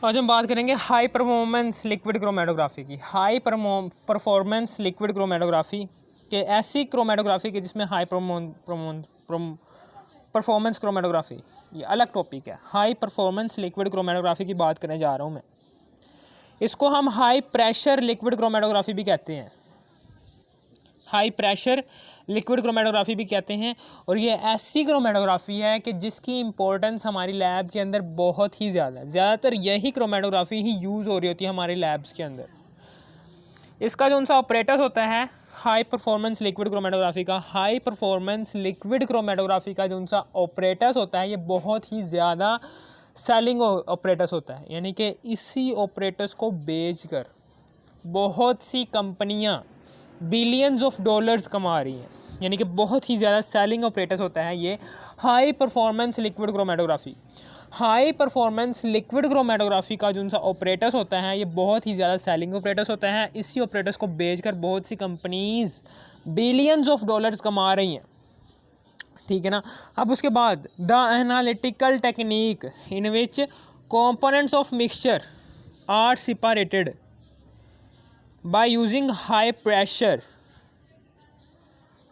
आज हम बात करेंगे हाई परफॉर्मेंस लिक्विड क्रोमेटोग्राफी की। हाई परफॉर्मेंस लिक्विड क्रोमेटोग्राफी के ऐसी क्रोमेटोग्राफी की जिसमें हाई परफॉर्मेंस क्रोमेटोग्राफी, ये अलग टॉपिक है। हाई परफॉर्मेंस लिक्विड क्रोमेटोग्राफी की बात करने जा रहा हूँ मैं। इसको हम हाई प्रेशर लिक्विड क्रोमेटोग्राफी भी कहते हैं। हाई प्रेशर लिक्विड क्रोमेटोग्राफी भी कहते हैं। और ये ऐसी क्रोमेटोग्राफी है कि जिसकी इंपॉर्टेंस हमारी लैब के अंदर बहुत ही ज़्यादा है। ज़्यादातर यही क्रोमेटोग्राफी ही यूज़ हो रही होती है हमारे लैब्स के अंदर। इसका जो उनसा ऑपरेटर्स होता है हाई परफॉर्मेंस लिक्विड क्रोमेटोग्राफी का, हाई परफॉर्मेंस लिक्विड क्रोमेटोग्राफी का जो उनसा ऑपरेटर्स होता है ये बहुत ही ज़्यादा सेलिंग ऑपरेटर्स होता है। यानी कि इसी ऑपरेटर्स को बेचकर बहुत सी कंपनियां बिलियंस ऑफ डॉलर्स कमा रही हैं। यानी कि बहुत ही ज़्यादा सेलिंग ऑपरेटर्स होता है ये high performance liquid chromatography. High performance liquid chromatography का जो उनसा ऑपरेटर्स होता है ये बहुत ही ज़्यादा सेलिंग ऑपरेटर्स होता है। इसी ऑपरेटर्स को बेचकर बहुत सी कंपनीज बिलियंस ऑफ डॉलर्स कमा रही हैं। ठीक है ना। अब उसके बाद the analytical technique in which components of mixture are separated by using high pressure,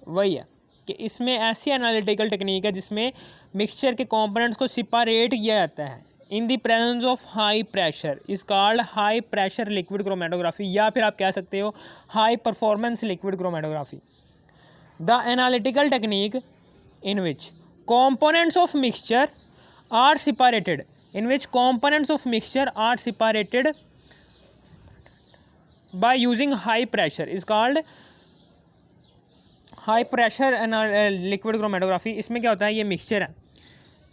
वही है कि इसमें ऐसी एनालिटिकल टेक्निक है जिसमें मिक्सचर के कंपोनेंट्स को सेपरेट किया जाता है in the presence of high pressure is called high pressure liquid chromatography, या फिर आप कह सकते हो high performance liquid chromatography. The analytical technique in which components of mixture are separated by using high pressure is called high pressure liquid chromatography। इसमें क्या होता है, ये मिक्सचर है,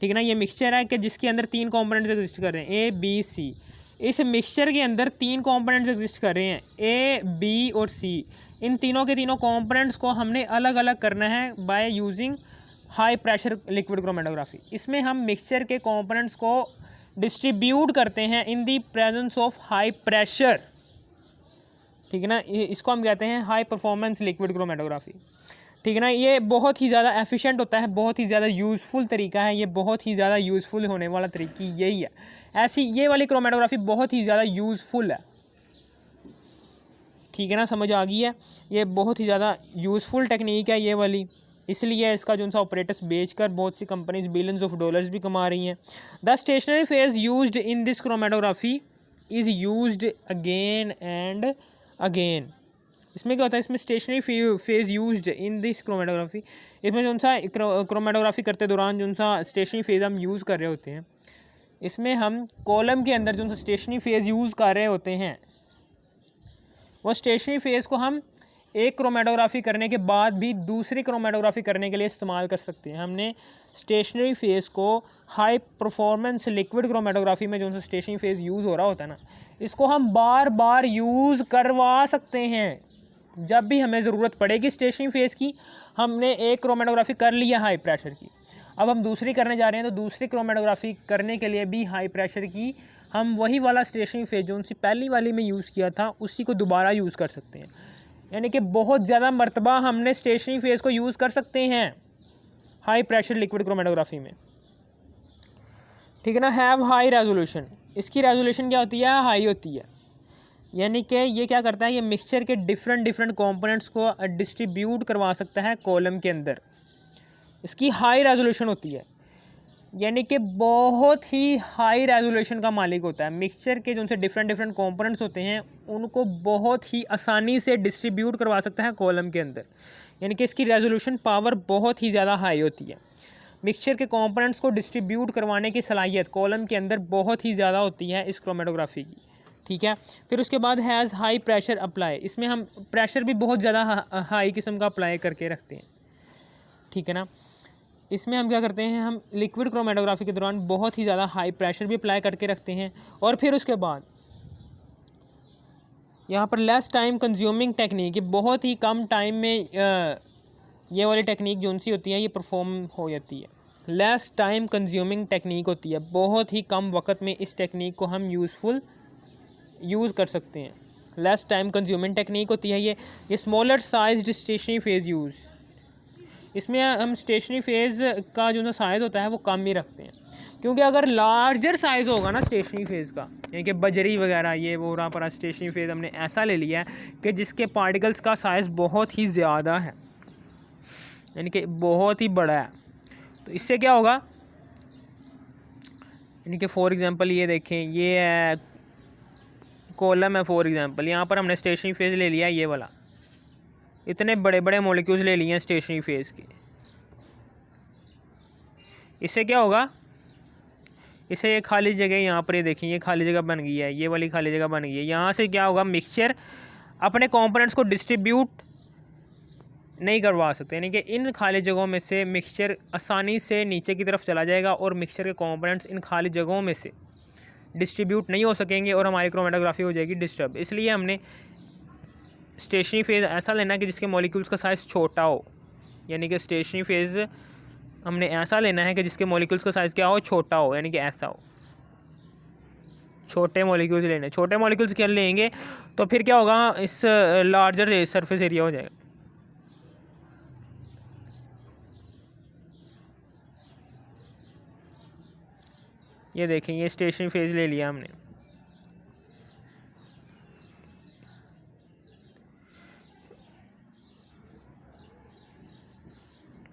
ठीक है ना। ये मिक्सचर है कि जिसके अंदर तीन कंपोनेंट्स एग्जिस्ट कर रहे हैं ए बी सी। इस मिक्सचर के अंदर तीन कंपोनेंट्स एग्जिस्ट कर रहे हैं ए बी और सी। इन तीनों के तीनों कंपोनेंट्स को हमने अलग अलग करना है by using high pressure liquid chromatography. इसमें हम मिक्सचर के कंपोनेंट्स को डिस्ट्रीब्यूट करते हैं in the presence of high pressure, ठीक है ना। इसको हम कहते हैं हाई परफॉर्मेंस लिक्विड क्रोमेटोग्राफी, ठीक है ना। ये बहुत ही ज़्यादा एफिशिएंट होता है, बहुत ही ज़्यादा यूज़फुल तरीका है, ये बहुत ही ज़्यादा यूज़फुल होने वाला तरीका यही है। ऐसी ये वाली क्रोमेटोग्राफी बहुत ही ज़्यादा यूज़फुल है, ठीक है ना, समझ आ गई है। ये बहुत ही ज़्यादा यूज़फुल टेक्निक है ये वाली, इसलिए इसका जो उनसा ऑपरेटर्स बेचकर बहुत सी कंपनीज बिलियंस ऑफ डॉलर्स भी कमा रही हैं। The stationary phase used in this chromatography is used again and again. इसमें क्या होता है, इसमें stationary phase used in this chromatography, इसमें जो उनसा क्रोमेटोग्राफी करते दौरान जो उनसा स्टेशनरी फेज हम यूज़ कर रहे होते हैं, इसमें हम कॉलम के अंदर जो उनसा स्टेशनरी फेज यूज़ कर रहे होते हैं वो स्टेशनरी फेज को हम एक क्रोमेटोग्राफी करने के बाद भी दूसरी क्रोमेटोग्राफी करने के लिए इस्तेमाल कर सकते हैं। हमने स्टेशनरी फेज को हाई परफॉर्मेंस लिक्विड क्रोमेटोग्राफी में जो उनसे स्टेशनरी फेज यूज़ हो रहा होता है ना, इसको हम बार बार यूज़ करवा सकते हैं। जब भी हमें ज़रूरत पड़ेगी स्टेशनरी फेज की, हमने एक क्रोमेटोग्राफी कर लिया हाई प्रेशर की, अब हम दूसरी करने जा रहे हैं तो दूसरी क्रोमेटोग्राफी करने के लिए भी हाई प्रेशर की हम वही वाला स्टेशनरी फेज जो उनसे पहली वाली में यूज़ किया था उसी को दोबारा यूज़ कर सकते हैं। यानी कि बहुत ज़्यादा मर्तबा हमने स्टेशनरी फेज को यूज़ कर सकते हैं हाई प्रेशर लिक्विड क्रोमेटोग्राफी में, ठीक है ना। हैव हाई रेजोल्यूशन, इसकी रेजोल्यूशन क्या होती है, हाई होती है। यानी कि ये क्या करता है, ये मिक्सचर के डिफरेंट कंपोनेंट्स को डिस्ट्रीब्यूट करवा सकता है कॉलम के अंदर, इसकी हाई रेजोल्यूशन होती है। यानी कि बहुत ही हाई रेजोल्यूशन का मालिक होता है। मिक्सचर के जो उनसे डिफरेंट कंपोनेंट्स होते हैं उनको बहुत ही आसानी से डिस्ट्रीब्यूट करवा सकता है कॉलम के अंदर। यानी कि इसकी रेजोल्यूशन पावर बहुत ही ज़्यादा हाई होती है। मिक्सचर के कंपोनेंट्स को डिस्ट्रीब्यूट करवाने की सलाहियत कॉलम के अंदर बहुत ही ज़्यादा होती है इस क्रोमेटोग्राफी की, ठीक है। फिर उसके बाद हैज़ हाई प्रेशर अप्लाई, इसमें हम प्रेशर भी बहुत ज़्यादा हाई किस्म का अप्लाई करके रखते हैं, ठीक है ना। इसमें हम क्या करते हैं, हम लिक्विड क्रोमेटोग्राफी के दौरान बहुत ही ज़्यादा हाई प्रेशर भी अप्लाई करके रखते हैं। और फिर उसके बाद यहाँ पर लेस टाइम कंज्यूमिंग टेक्निक, ये बहुत ही कम टाइम में ये वाली टेक्निक जो सी होती है ये परफॉर्म हो जाती है। लेस टाइम कंज्यूमिंग टेक्निक होती है, बहुत ही कम वक्त में इस टेक्निक को हम यूज़ कर सकते हैं। लेस टाइम कंज्यूमिंग टेक्निक होती है ये smaller sized stationary phase use, इसमें हम स्टेशनरी फेज़ का जो साइज़ होता है वो कम ही रखते हैं, क्योंकि अगर लार्जर साइज़ होगा ना स्टेशनरी फेज़ का, यानी कि बजरी वगैरह ये वो रहा पर स्टेशनरी फेज़ हमने ऐसा ले लिया है कि जिसके पार्टिकल्स का साइज़ बहुत ही ज़्यादा है, यानी कि बहुत ही बड़ा है, तो इससे क्या होगा, यानी कि फॉर एग्ज़ाम्पल ये देखें, ये है कॉलम है फॉर एग्ज़ाम्पल, यहाँ पर हमने स्टेशनरी फेज़ ले लिया ये वाला, इतने बड़े बड़े मॉलिक्यूल्स ले लिए हैं स्टेशनरी फेज़ के। इससे क्या होगा, इससे ये खाली जगह यहाँ पर ये देखें, ये खाली जगह बन गई है, ये वाली खाली जगह बन गई है, यहाँ से क्या होगा, मिक्सचर अपने कंपोनेंट्स को डिस्ट्रीब्यूट नहीं करवा सकते, यानी कि इन खाली जगहों में से मिक्सचर आसानी से नीचे की तरफ चला जाएगा और मिक्सचर के कंपोनेंट्स इन खाली जगहों में से डिस्ट्रीब्यूट नहीं हो सकेंगे और हमारी क्रोमेटोग्राफी हो जाएगी डिस्टर्ब। इसलिए हमने स्टेशनरी फेज़ ऐसा लेना है कि जिसके मॉलिक्यूल्स का साइज़ छोटा हो, यानी कि स्टेशनरी फेज़ हमने ऐसा लेना है कि जिसके मॉलिक्यूल्स का साइज़ क्या हो, छोटा हो, यानी कि ऐसा हो, छोटे मॉलिक्यूल्स लेने। छोटे मॉलिक्यूल्स क्या लेंगे तो फिर क्या होगा, इस लार्जर सरफेस एरिया हो जाएगा। ये देखें, ये स्टेशनरी फेज़ ले लिया हमने,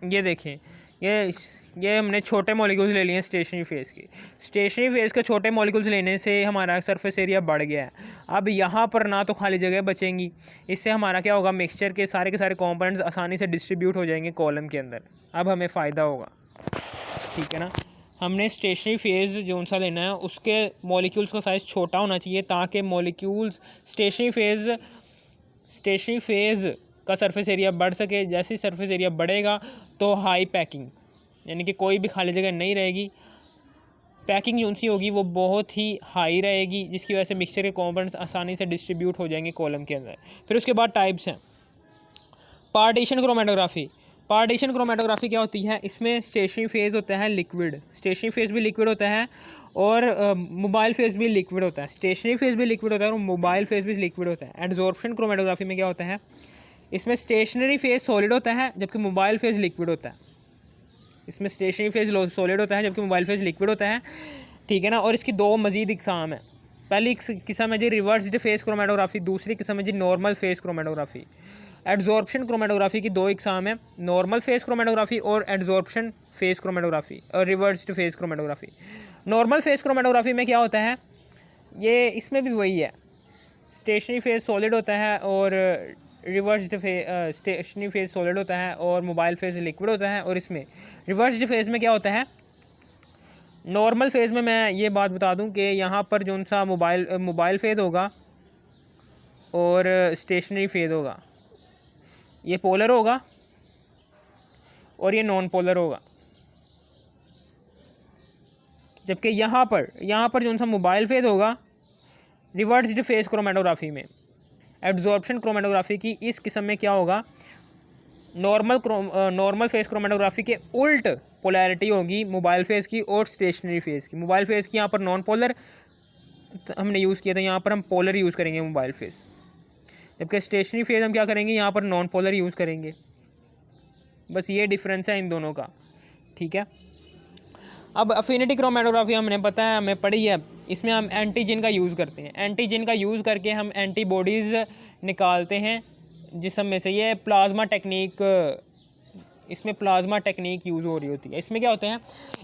ये देखें, ये हमने छोटे मॉलिक्यूल्स ले लिए हैं स्टेशनरी फेज़ की। स्टेशनरी फेज़ के छोटे मॉलिक्यूल्स लेने से हमारा सरफेस एरिया बढ़ गया है। अब यहाँ पर ना तो खाली जगह बचेंगी, इससे हमारा क्या होगा, मिक्सचर के सारे कंपोनेंट्स आसानी से डिस्ट्रीब्यूट हो जाएंगे कॉलम के अंदर, अब हमें फ़ायदा होगा, ठीक है ना। हमने स्टेशनरी फेज़ जो सा लेना है उसके मॉलिक्यूल्स का साइज़ छोटा होना चाहिए, ताकि मॉलिक्यूल्स स्टेशनरी फेज़ का सरफेस एरिया बढ़ सके। जैसे ही सरफेस एरिया बढ़ेगा तो हाई पैकिंग, यानी कि कोई भी खाली जगह नहीं रहेगी, पैकिंग जो सी होगी वो बहुत ही हाई रहेगी, जिसकी वजह से मिक्सचर के कंपोनेंट्स आसानी से डिस्ट्रीब्यूट हो जाएंगे कॉलम के अंदर। फिर उसके बाद टाइप्स हैं। Partition chromatography. पार्टीशन क्रोमेटोग्राफी क्या होती है, इसमें स्टेशनरी फेज़ होता है लिक्विड, स्टेशनरी फेज़ भी लिक्विड होता है और मोबाइल फेज़ भी लिक्विड होता है। स्टेशनरी फेज़ भी लिक्विड होता है और मोबाइल फेज़ भी लिक्विड होता है। एडजॉर्प्शन क्रोमेटोग्राफी में क्या होता है, इसमें स्टेशनरी फेज़ सॉलिड होता है जबकि मोबाइल फेज़ लिक्विड होता है। इसमें स्टेशनरी फेज़ सॉलिड होता है जबकि मोबाइल फेज़ लिक्विड होता है, ठीक है ना। और इसकी दो मज़ीद इकसाम है। पहली किस्म है जी रिवर्स्ड फेज़ क्रोमेटोग्राफी, दूसरी किस्म है जी normal phase chromatography. Adsorption chromatography की दो इकसाम है, नॉर्मल फेज़ क्रोमेटोग्राफी और एडजॉर्प्शन फेज़ क्रोमेटोग्राफी और reversed phase chromatography. Normal phase chromatography में क्या होता है, ये इसमें भी वही है, स्टेशनरी फेज़ सॉलिड होता है और रिवर्स्ड स्टेशनरी फेज़ सॉलिड होता है और मोबाइल फेज़ लिक्विड होता है। और इसमें रिवर्स्ड फेज़ में क्या होता है, नॉर्मल फेज़ में मैं ये बात बता दूं कि यहाँ पर जो सा मोबाइल फेज़ होगा और स्टेशनरी फेज़ होगा, ये पोलर होगा और ये नॉन पोलर होगा। जबकि यहाँ पर जो सा मोबाइल फेज़ होगा रिवर्स्ड फेज़ क्रोमेटोग्राफी में। एब्जॉर्प्शन क्रोमेटोग्राफी की इस किस्म में क्या होगा, नॉर्मल फेज़ क्रोमेटोग्राफी के उल्ट पोलैरिटी होगी मोबाइल फेज़ की और स्टेशनरी फेज़ की। मोबाइल फेज़ की यहाँ पर नॉन पोलर हमने यूज़ किया था, यहाँ पर हम पोलर यूज़ करेंगे मोबाइल फेज़, जबकि स्टेशनरी फेज़ हम क्या करेंगे, यहाँ पर नॉन पोलर यूज़ करेंगे। बस ये डिफरेंस है इन दोनों का, ठीक है। अब अफिनिटी क्रोमेटोग्राफी हमने पता है, हमें पढ़ी है, इसमें हम एंटीजन का यूज़ करते हैं। एंटीजन का यूज़ करके हम एंटीबॉडीज़ निकालते हैं जिसम में से। ये प्लाज्मा टेक्निक, इसमें प्लाज्मा टेक्निक यूज़ हो रही होती है। इसमें क्या होते हैं,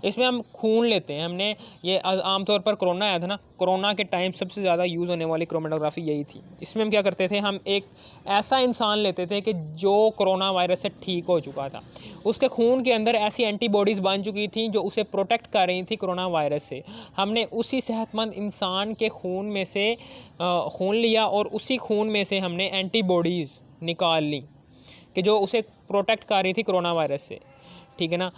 इसमें हम खून लेते हैं। हमने ये आमतौर पर कोरोना आया था ना, कोरोना के टाइम सबसे ज़्यादा यूज़ होने वाली क्रोमेटोग्राफी यही थी। इसमें हम क्या करते थे, हम एक ऐसा इंसान लेते थे कि जो कोरोना वायरस से ठीक हो चुका था, उसके खून के अंदर ऐसी एंटीबॉडीज़ बन चुकी थी जो उसे प्रोटेक्ट कर रही थी कोरोना वायरस से। हमने उसी सेहतमंद इंसान के खून में से खून लिया और उसी खून में से हमने एंटीबॉडीज़ निकाल ली कि जो उसे प्रोटेक्ट कर रही थी कोरोना वायरस से, ठीक है ना।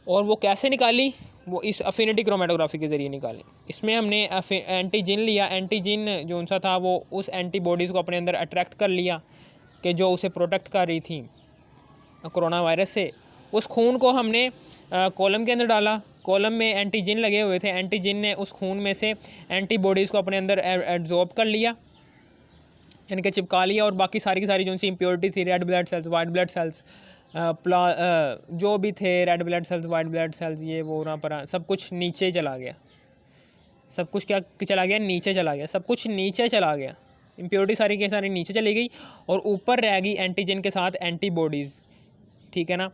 और वो कैसे निकाली, वो इस अफिनिटी क्रोमेटोग्राफी के ज़रिए निकाली। इसमें हमने एंटीजन लिया, एंटीजन जो सा था वो उस एंटीबॉडीज़ को अपने अंदर अट्रैक्ट कर लिया कि जो उसे प्रोटेक्ट कर रही थी कोरोना वायरस से। उस खून को हमने कॉलम के अंदर डाला, कॉलम में एंटीजन लगे हुए थे, एंटीजन ने उस खून में से एंटीबॉडीज़ को अपने अंदर एब्जॉर्ब कर लिया, यानी कि चिपका लिया। और बाकी सारी की सारी जो सी इम्प्योरिटी थी, red blood cells, white blood cells, जो भी थे red blood cells, white blood cells, ये वो ना पर सब कुछ नीचे चला गया। सब कुछ क्या चला गया? नीचे चला गया। सब कुछ नीचे चला गया। इम्प्योरिटी सारी के सारी नीचे चली गई और ऊपर रह गई एंटीजन के साथ एंटीबॉडीज़। ठीक है ना।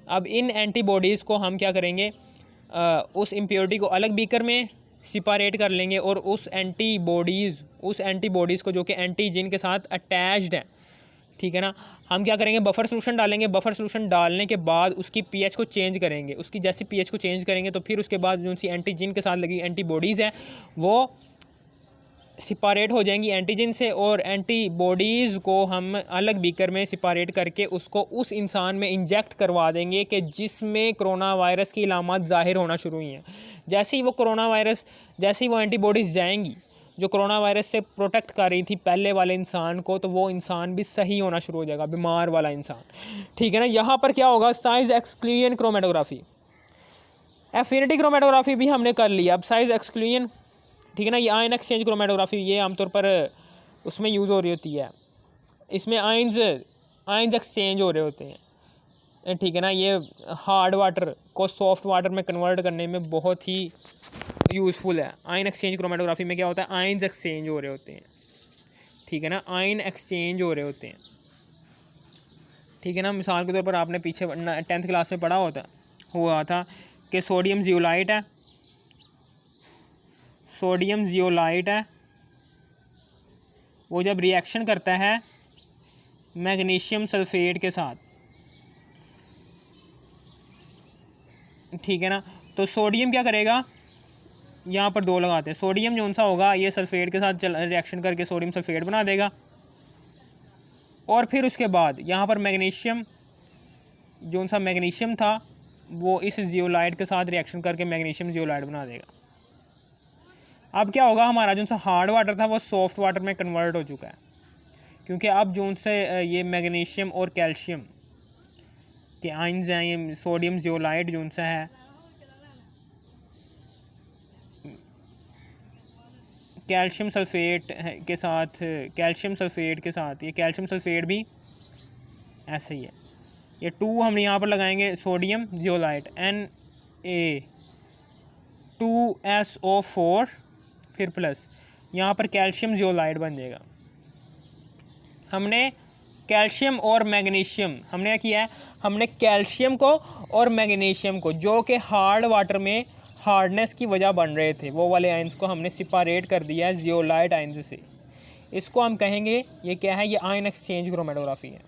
अब इन एंटीबॉडीज़ को हम क्या करेंगे, उस इम्प्योरिटी को अलग बीकर में सेपरेट कर लेंगे और उस एंटीबॉडीज़ को जो कि एंटीजन के साथ अटैच्ड है, ठीक है ना, हम क्या करेंगे, बफर सोल्यूशन डालेंगे। बफर सोल्यूशन डालने के बाद उसकी पीएच को चेंज करेंगे। उसकी जैसी पीएच को चेंज करेंगे तो फिर उसके बाद जो सी एंटीजन के साथ लगी एंटीबॉडीज़ है वो सेपरेट हो जाएंगी एंटीजन से, और एंटीबॉडीज़ को हम अलग बीकर में सेपरेट करके उसको उस इंसान में इंजेक्ट करवा देंगे कि जिसमें कोरोना वायरस की इलामात ज़ाहिर होना शुरू हुई हैं। जैसे ही वो एंटीबॉडीज़ जाएंगी जो कोरोना वायरस से प्रोटेक्ट कर रही थी पहले वाले इंसान को, तो वो इंसान भी सही होना शुरू हो जाएगा, बीमार वाला इंसान। ठीक है ना। यहाँ पर क्या होगा, size exclusion chromatography, affinity chromatography भी हमने कर लिया। अब साइज एक्सक्लूजन, ठीक है ना, ये आयन एक्सचेंज क्रोमेटोग्राफी ये आमतौर पर उसमें यूज़ हो रही होती है। इसमें आयन्स एक्सचेंज हो रहे होते हैं। ठीक है ना। ये हार्ड वाटर को सॉफ्ट वाटर में कन्वर्ट करने में बहुत ही यूज़फुल है। आयन एक्सचेंज क्रोमेटोग्राफी में क्या होता है, आयन्स एक्सचेंज हो रहे होते हैं। ठीक है ना, आयन एक्सचेंज हो रहे होते हैं। ठीक है ना। मिसाल के तौर पर आपने पीछे 10th क्लास में पढ़ा हुआ था कि सोडियम जियोलाइट है, वो जब रिएक्शन करता है मैग्नीशियम सल्फेट के साथ, ठीक है ना, तो सोडियम क्या करेगा, यहाँ पर 2 लगाते हैं। सोडियम जो सा होगा ये सल्फेट के साथ रिएक्शन करके सोडियम सल्फेट बना देगा, और फिर उसके बाद यहाँ पर मैग्नीशियम जो सा मैग्नीशियम था वो इस जियोलाइट के साथ रिएक्शन करके मैग्नीशियम जियोलाइट बना देगा। अब क्या होगा, हमारा जो सा हार्ड वाटर था वो सॉफ्ट वाटर में कन्वर्ट हो चुका है, क्योंकि अब जो से ये मैग्नीशियम और कैल्शियम के आयन्स हैं, ये सोडियम जियोलाइट जो सा है कैल्शियम सल्फेट के साथ ये कैल्शियम सल्फेट भी ऐसे ही है। ये 2 हम यहाँ पर लगाएंगे, सोडियम जियोलाइट Na2SO4 फिर प्लस, यहाँ पर कैल्शियम जियोलाइट बन जाएगा। हमने कैल्शियम और मैग्नीशियम हमने क्या किया है, हमने कैल्शियम को और मैग्नीशियम को जो कि हार्ड वाटर में हार्डनेस की वजह बन रहे थे, वो वाले आयंस को हमने सेपरेट कर दिया है जियोलाइट आयंस से। इसको हम कहेंगे ये क्या है, ये आयन एक्सचेंज क्रोमेटोग्राफी है।